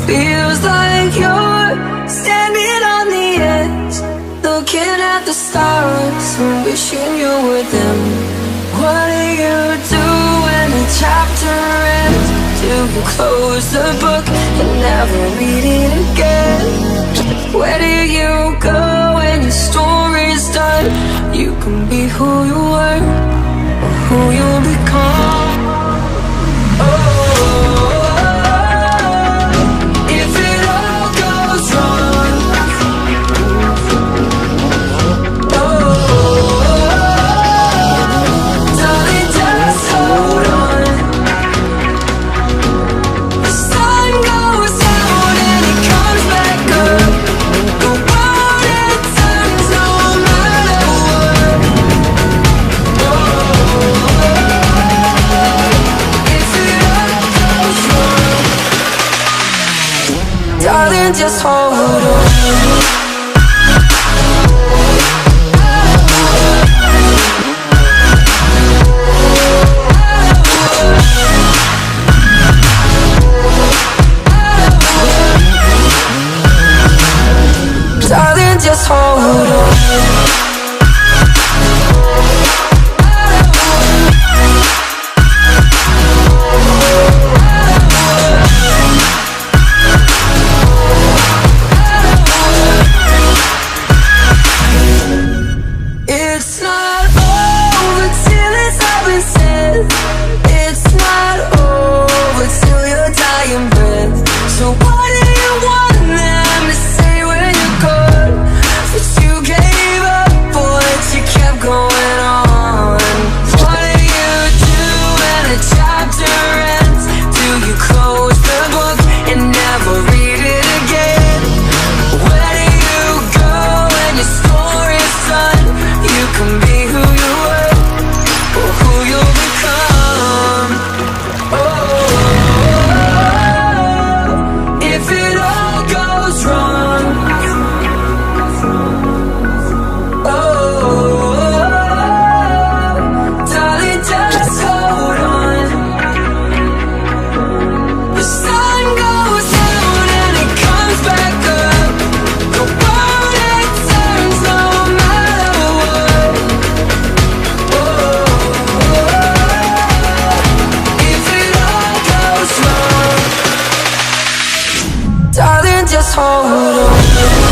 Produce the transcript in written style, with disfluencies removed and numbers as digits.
Feels like you're standing on the edge, looking at the stars and wishing you were them. What do you do when the chapter ends? Do you close the book and never read it again? Where do you go when your story's done? You can be who you were or who you'll become. Darling, just hold on. Darling, just hold on. It's not over till it's all been said. It's not over till your dying breath. So what do you want them to say when you're gone? That you gave up, but you kept going on. What do you do when the chapter ends? Do you close the book and never read it again? Where do you go when your story's done? You can be who you were or who you'll become. Oh, if it all goes wrong. Oh, darling, just hold on. The sun goes down and it comes back up. The world it turns no matter what. If it all goes wrong, darling, just hold on.